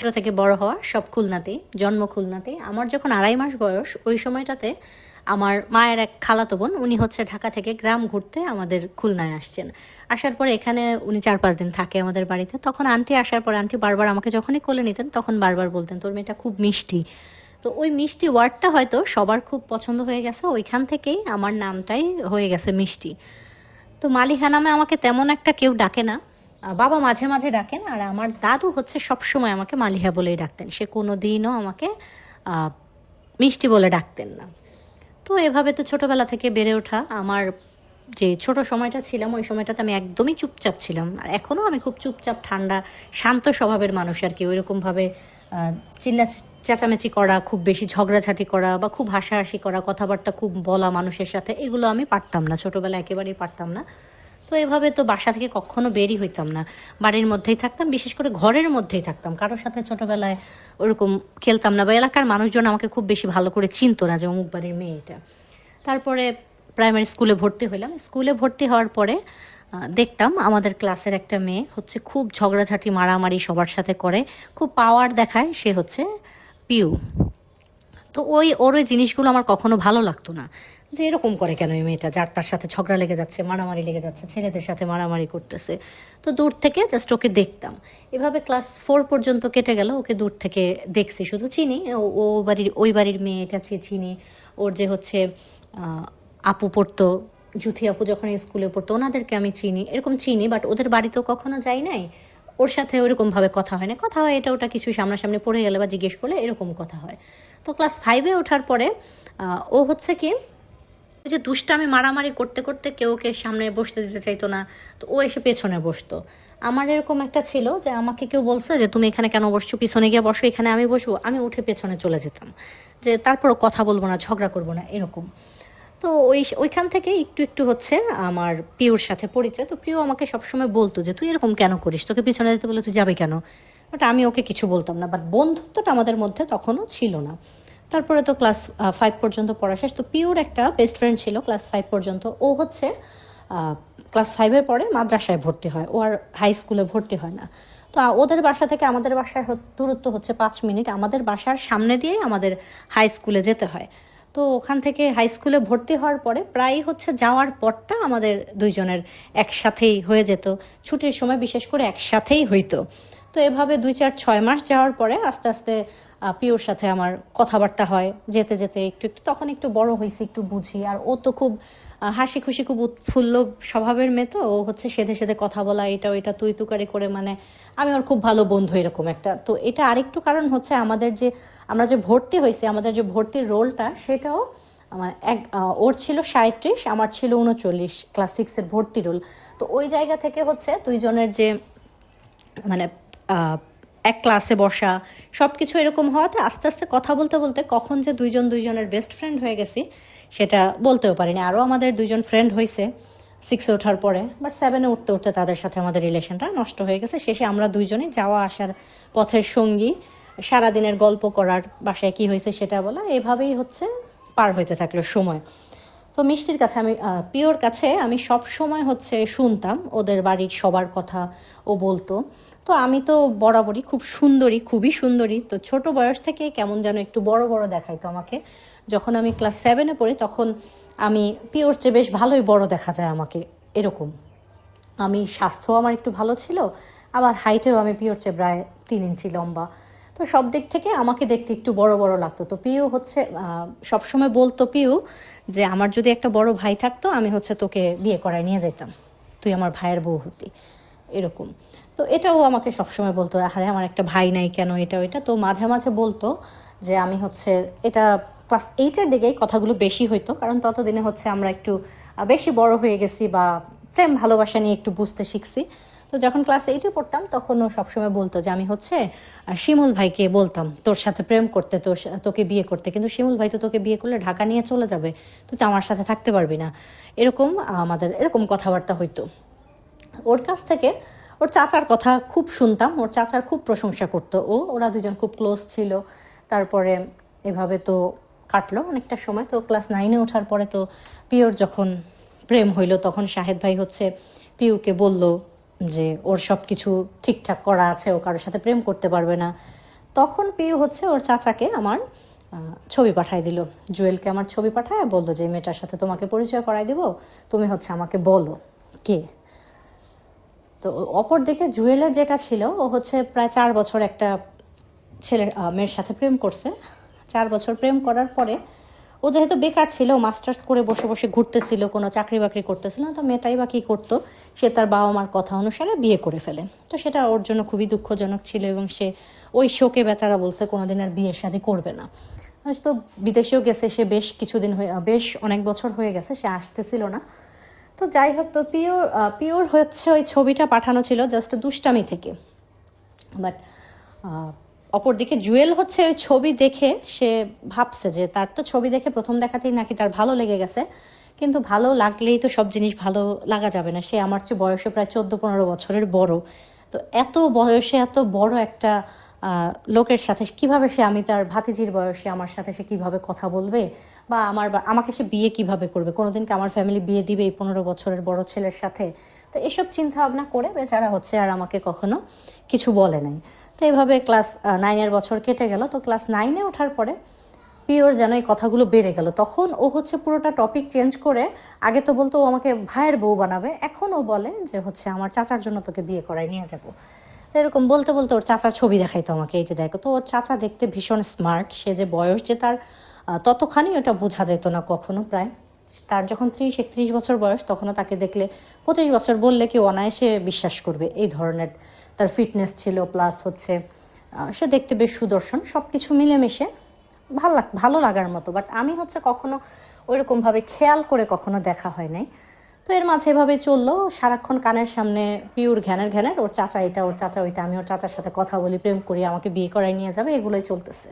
ছোট থেকে বড় হওয়া সব খুলনাতেই, জন্ম খুলনাতেই। আমার যখন ২.৫ মাস বয়স, ওই সময়টাতে আমার মায়ের এক খালাতো বোন, উনি হচ্ছে ঢাকা থেকে গ্রাম ঘুরতে আমাদের খুলনায় আসছেন। আসার পরে এখানে উনি ৪-৫ দিন থাকে আমাদের বাড়িতে। তখন আন্টি আসার পর আন্টি বারবার আমাকে যখনই কোলে নিতেন, তখন বারবার বলতেন, "তোর মেয়েটা খুব মিষ্টি।" তো ওই মিষ্টি ওয়ার্ডটা হয়তো সবার খুব পছন্দ হয়ে গেছে। ওইখান থেকেই আমার নামটাই হয়ে গেছে মিষ্টি। তো মালিহা নামে আমাকে তেমন একটা কেউ ডাকে না। বাবা মাঝে মাঝে ডাকেন, আর আমার দাদু হচ্ছে সবসময় আমাকে মালিহা বলেই ডাকতেন। সে কোনো দিনও আমাকে আ মিষ্টি বলে ডাকতেন না। তো এভাবে তো ছোটোবেলা থেকে বেড়ে ওঠা। আমার যে ছোট সময়টা ছিলাম, ওই সময়টাতে আমি একদমই চুপচাপ ছিলাম। আর এখনও আমি খুব চুপচাপ, ঠান্ডা, শান্ত স্বভাবের মানুষ আর কি। ওইরকমভাবে চিল্লা চেঁচামেচি করা, খুব বেশি ঝগড়াঝাটি করা বা খুব হাসাহাসি করা, কথাবার্তা খুব বলা মানুষের সাথে, এগুলো আমি পারতাম না। ছোটোবেলায় একেবারেই পারতাম না। তো এভাবে তো বাসা থেকে কখনো বেরই হইতাম না। বাড়ির মধ্যেই থাকতাম, বিশেষ করে ঘরের মধ্যেই থাকতাম। কারোর সাথে ছোটোবেলায় ওরকম খেলতাম না, বা এলাকার মানুষজন আমাকে খুব বেশি ভালো করে চিনতো না যে অমুক বাড়ির মেয়ে এটা। তারপরে প্রাইমারি স্কুলে ভর্তি হইলাম। স্কুলে ভর্তি হওয়ার পরে দেখতাম আমাদের ক্লাসের একটা মেয়ে হচ্ছে খুব ঝগড়াঝাটি, মারামারি সবার সাথে করে, খুব পাওয়ার দেখায়। সে হচ্ছে পিউ। তো ওর ওই জিনিসগুলো আমার কখনো ভালো লাগতো না, যে এরকম করে কেন এই মেয়েটা, যার তার সাথে ঝগড়া লেগে যাচ্ছে, মারামারি লেগে যাচ্ছে, ছেলেদের সাথে মারামারি করতেছে। তো দূর থেকে জাস্ট ওকে দেখতাম। এভাবে ক্লাস 4 পর্যন্ত কেটে গেল, ওকে দূর থেকে দেখছি, শুধু চিনি ও বাড়ির, ওই বাড়ির মেয়ে, এটা চিনি। ওর যে হচ্ছে আপু পড়তো, জুথি আপু যখন স্কুলে পড়তো, ওনাদেরকে আমি চিনি, এরকম চিনি, বাট ওদের বাড়িতেও কখনো যাই নাই। ওর সাথে ওরকমভাবে কথা হয় না, কথা হয় এটা ওটা কিছু সামনাসামনি পড়ে গেলে বা জিজ্ঞেস করলে এরকম কথা হয়। তো ক্লাস 5-এ ওঠার পরে ও হচ্ছে কি, ওই যে দুষ্টামি মারামারি করতে করতে কেউ ওকে সামনে বসতে দিতে চাইতো না, তো ও এসে পেছনে বসতো। আমার এরকম একটা ছিল যে আমাকে কেউ বলছে যে তুমি এখানে কেন বসছো, পিছনে গিয়ে বসো, এখানে আমি বসবো, আমি উঠে পেছনে চলে যেতাম, যে তারপরও কথা বলবো না, ঝগড়া করবো না, এরকম। তো ওইখান থেকে একটু একটু হচ্ছে আমার পিওর সাথে পরিচয়। তো পিও আমাকে সবসময় বলতো যে তুই এরকম কেন করিস, তোকে পিছনে যেতে বলে তুই যাবে কেন। বাট আমি ওকে কিছু বলতাম না, বাট বন্ধুত্বটা আমাদের মধ্যে তখনও ছিল না। তারপরে তো ক্লাস 5 পর্যন্ত পড়া শেষ। তো পিওর একটা বেস্ট ফ্রেন্ড ছিল ক্লাস 5 পর্যন্ত। ও হচ্ছে ক্লাস 5-এর পরে মাদ্রাসায় ভর্তি হয়, ও আর হাই স্কুলে ভর্তি হয় না। তো ওদের বাসা থেকে আমাদের বাসার দূরত্ব হচ্ছে 5 মিনিট। আমাদের বাসার সামনে দিয়ে আমাদের হাই স্কুলে যেতে হয়। তো ওখান থেকে হাই স্কুলে ভর্তি হওয়ার পরে প্রায় হচ্ছে যাওয়ার পরটা আমাদের দুইজনের একসাথেই হয়ে যেত। ছুটির সময় বিশেষ করে একসাথেই হইতো। তো এভাবে 2-4-6 মাস যাওয়ার পরে আস্তে আস্তে পিওর সাথে আমার কথাবার্তা হয়, যেতে যেতে একটু একটু। তখন একটু বড় হয়েছি, একটু বুঝি। আর ও তো খুব হাসি খুশি, খুব উৎফুল্ল স্বভাবের মেয়ে। তো ও হচ্ছে সেধে সেধে কথা বলা, এটা ওইটা তুই তুকারি করে, মানে আমি ওর খুব ভালো বন্ধু এরকম একটা। তো এটা আরেকটু কারণ হচ্ছে আমাদের যে, আমরা যে ভর্তি হয়েছি, আমাদের যে ভর্তির রোলটা, সেটাও আমার ওর ছিল 37, আমার ছিল 39, ক্লাস 6-এর ভর্তি রোল। তো ওই জায়গা থেকে হচ্ছে দুইজনের যে মানে এক ক্লাসে বসা, সব কিছু এরকম হওয়াতে আস্তে আস্তে কথা বলতে বলতে কখন যে দুইজনের বেস্ট ফ্রেন্ড হয়ে গেছি সেটা বলতেও পারিনি। আরও আমাদের 2জন ফ্রেন্ড হয়েছে 6-এ ওঠার পরে, বাট 7-এ উঠতে উঠতে তাদের সাথে আমাদের রিলেশনটা নষ্ট হয়ে গেছে। শেষে আমরা দুইজনই যাওয়া আসার পথের সঙ্গী, সারাদিনের গল্প করার, বাসায় কী হয়েছে সেটা বলা, এভাবেই হচ্ছে পার হইতে থাকলো সময়। তো মিষ্টির কাছে আমি, পিওর কাছে আমি সব সময় হচ্ছে শুনতাম ওদের বাড়ির সবার কথা, ও বলতো। তো আমি তো বরাবরই খুব সুন্দরী, খুবই সুন্দরী। তো ছোট বয়স থেকে কেমন যেন একটু বড় বড় দেখাইতো আমাকে। যখন আমি ক্লাস 7-এ পড়ি, তখন আমি পিওর চেয়ে বেশ ভালোই বড় দেখা যায় আমাকে, এরকম। আমি স্বাস্থ্য আমার একটু ভালো ছিল, আবার হাইটেও আমি পিওর চেয়ে প্রায় 3 ইঞ্চি লম্বা। তো সব দিক থেকে আমাকে দেখতে একটু বড় বড় লাগতো। তো পিউ হচ্ছে সবসময় বলতো পিউ যে আমার যদি একটা বড় ভাই থাকতো, আমি হচ্ছে তোকে বিয়ে করায় নিয়ে যেতাম, তুই আমার ভাইয়ের বউ হতি, এরকম। তো এটাও আমাকে সবসময় বলতো, আরে আমার একটা ভাই নাই কেন, এটা ওইটা। তো মাঝে মাঝে বলতো যে আমি হচ্ছে, এটা ক্লাস 8-এর দিকেই কথাগুলো বেশি হইতো, কারণ ততদিনে হচ্ছে আমরা একটু বেশি বড় হয়ে গেছি, বা প্রেম ভালোবাসা নিয়ে একটু বুঝতে শিখছি। তো যখন ক্লাস 8-এ পড়তাম, তখন ও সবসময় বলতো যে আমি হচ্ছে শিমুল ভাইকে বলতাম তোর সাথে প্রেম করতে, তোকে বিয়ে করতে, কিন্তু শিমুল ভাই তো তোকে বিয়ে করলে ঢাকা নিয়ে চলে যাবে, তুই তো আমার সাথে থাকতে পারবি না, এরকম আমাদের এরকম কথাবার্তা হইতো। ওর কাছ থেকে ওর চাচার কথা খুব শুনতাম, ওর চাচার খুব প্রশংসা করতো ওরা দুজন খুব ক্লোজ ছিল। তারপরে এভাবে তো কাটলো অনেকটা সময়। তো ক্লাস 9-এ ওঠার পরে তো পিওর যখন প্রেম হইলো, তখন শাহেদ ভাই হচ্ছে পিউকে বলল যে ওর সব কিছু ঠিকঠাক করা আছে, ও কারোর সাথে প্রেম করতে পারবে না। তখন পিউ হচ্ছে ওর চাচাকে আমার ছবি পাঠায় দিল, জুয়েলকে আমার ছবি পাঠায় বললো যে মেয়েটার সাথে তোমাকে পরিচয় করায় দিব, তুমি হচ্ছে আমাকে বলো কে। তো অপর দিকে জুয়েলের যেটা ছিল, ও হচ্ছে প্রায় 4 বছর একটা মেয়ের সাথে প্রেম করছে। 4 বছর প্রেম করার পরে ও যেহেতু বেকার ছিল, মাস্টার্স করে বসে বসে ঘুরতেছিল, কোনো চাকরি বাকরি করতেছিল না, তো মেয়েটাই বা কী করতো, সে তার বাবা মার কথা অনুসারে বিয়ে করে ফেলে। তো সেটা ওর জন্য খুবই দুঃখজনক ছিল এবং সে ওই শোকে বেচারা বলছে কোনোদিন আর বিয়ে শাদী করবে না। তো বিদেশেও গেছে সে, বেশ অনেক বছর হয়ে গেছে সে আসতেছিল না। তো যাই হোক, তো পিওর হচ্ছে ওই ছবিটা পাঠানো ছিল জাস্ট দুষ্টামি থেকে। বাট অপরদিকে জুয়েল হচ্ছে ওই ছবি দেখে সে ভাবছে যে তার তো ছবি দেখে প্রথম দেখাতেই নাকি তার ভালো লেগে গেছে, কিন্তু ভালো লাগলেই তো সব জিনিস ভালো লাগা যাবে না। সে আমার চেয়ে বয়সে প্রায় 14-15 বছরের বড়। তো এত বয়সে এত বড় একটা লোকের সাথে কিভাবে সে, আমি তার ভাতিজির বয়সে আমার সাথে সে কিভাবে কথা বলবে, বা আমাকে সে বিয়ে কিভাবে করবে, কোনোদিনকে আমার ফ্যামিলি বিয়ে দিবে এই 15 বছরের বড় ছেলের সাথে। তো এসব চিন্তা ভাবনা করে বেচারা হচ্ছে আর আমাকে কখনো কিছু বলে নাই। তো এইভাবে ক্লাস 9-এর বছর কেটে গেল। তো ক্লাস 9-এ ওঠার পরে পিওর যেন এই কথাগুলো বেড়ে গেল। তখন ও হচ্ছে পুরোটা টপিক চেঞ্জ করে, আগে তো বলতো ও আমাকে ভাইয়ের বউ বানাবে, এখন ও বলে যে হচ্ছে আমার চাচার জন্য তোকে বিয়ে করায় নিয়ে যাবো। তো এরকম বলতে বলতে ওর চাচার ছবি দেখাইতো আমাকে, এই যে দেখো। তো ওর চাচা দেখতে ভীষণ স্মার্ট, সে যে বয়স যে তার ততখানি ওটা বোঝা যেত না কখনো। প্রায় তার যখন 30-31 বছর বয়স, তখনও তাকে দেখলে 25 বছর বললে কেউ অনায়াসে বিশ্বাস করবে, এই ধরনের তার ফিটনেস ছিল। প্লাস হচ্ছে সে দেখতে বেশ সুদর্শন, সব কিছু মিলেমিশে ভালো লাগার মতো। বাট আমি হচ্ছে কখনো ওইরকমভাবে খেয়াল করে কখনো দেখা হয় নাই। তো এর মাঝে এভাবে চললো, সারাক্ষণ কানের সামনে পিওর ঘ্যানের ওর চাচা এটা, ওর চাচা ওইটা, আমি ওর চাচার সাথে কথা বলি, প্রেম করি, আমাকে বিয়ে করায় নিয়ে যাবে, এগুলোই চলতেছে।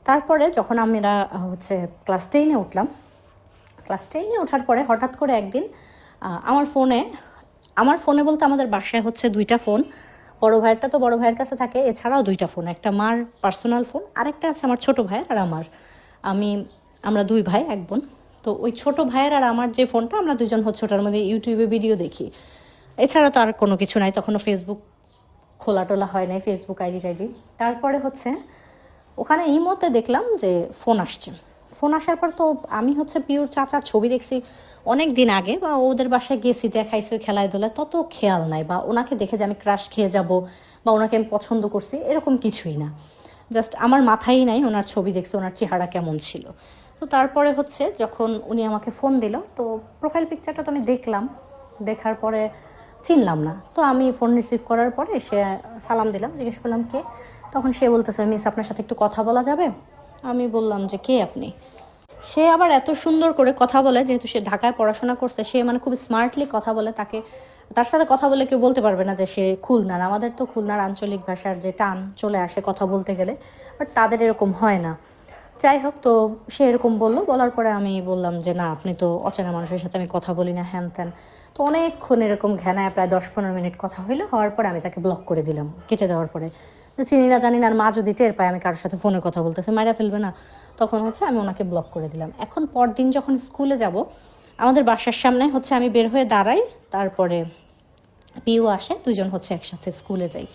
তারপরে যখন আমরা হচ্ছে ক্লাস 10-এ উঠলাম, ক্লাস 10-এ ওঠার পরে হঠাৎ করে একদিন আমার ফোনে বলতে আমাদের বাসায় হচ্ছে 2টা ফোন। বড় ভাইয়েরটা তো বড় ভাইয়ের কাছে থাকে, এছাড়াও 2টা ফোন, একটা মার পার্সোনাল ফোন, আরেকটা আছে আমার ছোট ভাইয়ের আর আমার। আমরা 2 ভাই 1 বোন। তো ওই ছোট ভাইয়ের আর আমার যে ফোনটা, আমরা দুজন হচ্ছে ওটার মধ্যে ইউটিউবে ভিডিও দেখি। এছাড়া তো আর কোনো কিছু নাই, তখনও ফেসবুক খোলা টোলা হয় নাই, ফেসবুক আইডি টাইডি। তারপরে হচ্ছে ওখানে ইমোতে দেখলাম যে ফোন আসছে। ফোন আসার পর তো আমি হচ্ছে পিওর চাচার ছবি দেখছি অনেক দিন আগে, বা ওদের বাসায় গেছি, দেখাইছি খেলায় দোলায়, তত খেয়াল নাই, বা ওনাকে দেখে যে আমি ক্রাশ খেয়ে যাব বা ওনাকে আমি পছন্দ করছি এরকম কিছুই না। জাস্ট আমার মাথায় নাই ওনার ছবি দেখছি, ওনার চেহারা কেমন ছিল। তো তারপরে হচ্ছে যখন উনি আমাকে ফোন দিল, তো প্রোফাইল পিকচারটা তো আমি দেখলাম, দেখার পরে চিনলাম না। তো আমি ফোন রিসিভ করার পরে সে সালাম দিলাম, জিজ্ঞেস করলাম কে। তখন সে বলতেছে মিস আপনার সাথে একটু কথা বলা যাবে। আমি বললাম যে কে আপনি। সে আবার এত সুন্দর করে কথা বলে, যেহেতু সে ঢাকায় পড়াশোনা করছে, সে মানে খুব স্মার্টলি কথা বলে, তার সাথে কথা বলে কেউ বলতে পারবে না যে সে খুলনার। আমাদের তো খুলনার আঞ্চলিক ভাষার যে টান চলে আসে কথা বলতে গেলে, বাট তাদের এরকম হয় না। যাই হোক, তো সে এরকম বললো, বলার পরে আমি বললাম যে না, আপনি তো অচেনা মানুষের সাথে আমি কথা বলি না, হ্যান ত্যান। তো অনেকক্ষণ এরকম ঘ্যানায় প্রায় 10-15 মিনিট কথা হওয়ার পরে আমি তাকে ব্লক করে দিলাম, কেটে দেওয়ার পরে। চিনি না জানি না, আর মা যদি টের পায় আমি কারোর সাথে ফোনে কথা বলতেছি, মাইরা ফেলবে না। তখন হচ্ছে আমি ওনাকে ব্লক করে দিলাম। এখন পরদিন যখন স্কুলে যাব, আমাদের বাসার সামনে হচ্ছে আমি বের হয়ে দাঁড়াই, তারপরে পিউ আসে, দুজন হচ্ছে একসাথে স্কুলে যাই।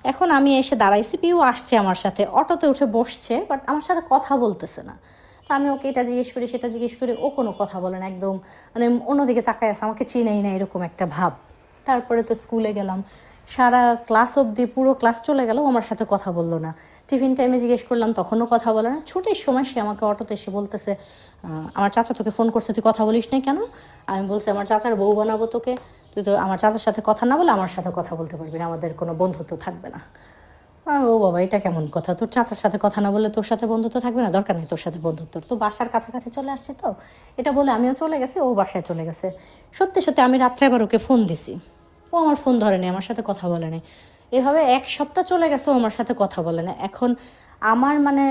এখন আমি এসে দাঁড়াইছি, পিউ আসছে আমার সাথে, অটোতে উঠে বসছে, বাট আমার সাথে কথা বলতেছে না। তো আমি ওকে এটা জিজ্ঞেস করি, সেটা জিজ্ঞেস করি, ও কোনো কথা বলে না, একদম মানে অন্যদিকে তাকায় আছে, আমাকে চিনেই না এরকম একটা ভাব। তারপরে তো স্কুলে গেলাম, সারা ক্লাস অবধি পুরো ক্লাস চলে গেল, আমার সাথে কথা বললো না। টিফিন টাইমে জিজ্ঞেস করলাম, তখনও কথা বলে না। ছুটির সময় সে আমাকে অটোতে এসে বলতেছে আমার চাচা তোকে ফোন করছে, তুই কথা বলিস না কেন? আমি বলছি আমার চাচার বউ বানাবো তোকে, তুই তো আমার চাচার সাথে কথা না বলে আমার সাথে কথা বলতে পারবি না, আমাদের কোনো বন্ধুত্ব থাকবে না। ও বাবা, এটা কেমন কথা, তোর চাচার সাথে কথা না বলে তোর সাথে বন্ধুত্ব থাকবে না? দরকার নেই তোর সাথে বন্ধুত্ব, তো বাসার কাছাকাছি চলে আসছে। তো এটা বলে আমিও চলে গেছি, ও বাসায় চলে গেছে। সত্যি সত্যি আমি রাত্রে আবার ওকে ফোন দিছি, ও আমার ফোন ধরেনি, আমার সাথে কথা বলে নাই। এভাবে 1 সপ্তাহ চলে গেছে, ও আমার সাথে কথা বলে না। এখন আমার মানে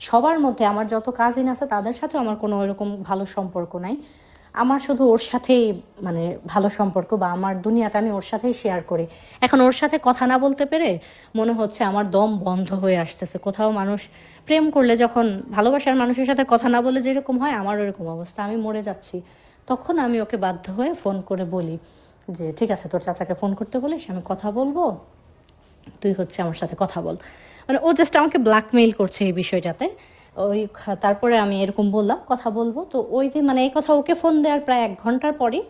সবার মধ্যে আমার যত কাজিন আছে তাদের সাথে আমার কোনো এরকম ভালো সম্পর্ক নাই। আমার শুধু ওর সাথেই মানে ভালো সম্পর্ক, বা আমার দুনিয়াটা আমি ওর সাথেই শেয়ার করি। এখন ওর সাথে কথা না বলতে পেরে মনে হচ্ছে আমার দম বন্ধ হয়ে আসতেছে। কোথাও মানুষ প্রেম করলে যখন ভালোবাসার মানুষের সাথে কথা না বলে যেরকম হয়, আমার ওরকম অবস্থা, আমি মরে যাচ্ছি। তখন আমি ওকে বাধ্য হয়ে ফোন করে বলি যে ঠিক আছে, তোর চাচাকে ফোন করতে বলিস, আমি কথা বলবো, তুই হচ্ছে আমার সাথে কথা বল। মানে ও জাস্ট আমাকে ব্ল্যাকমেইল করছে এই বিষয়টাতে। তারপরে আমি এরকম বললাম কথা বলবো। তো ওই যে মানে এই কথা ওকে ফোন দেওয়ার প্রায় 1 ঘন্টার পরই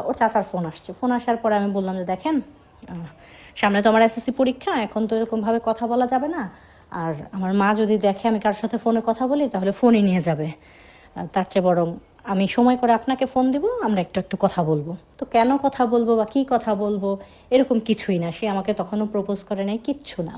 ওর চাচার ফোন আসছে। ফোন আসার পরে আমি বললাম যে দেখেন, সামনে তো আমার এসএসসি পরীক্ষা, এখন তো এরকমভাবে কথা বলা যাবে না। আর আমার মা যদি দেখে আমি কারোর সাথে ফোনে কথা বলি তাহলে ফোনই নিয়ে যাবে। তার চেয়ে বরং আমি সময় করে আপনাকে ফোন দিব, আমরা একটু একটু কথা বলবো। তো কেন কথা বলবো বা কী কথা বলবো এরকম কিছুই না। সে আমাকে তখনও প্রপোজ করে নাই, কিচ্ছু না।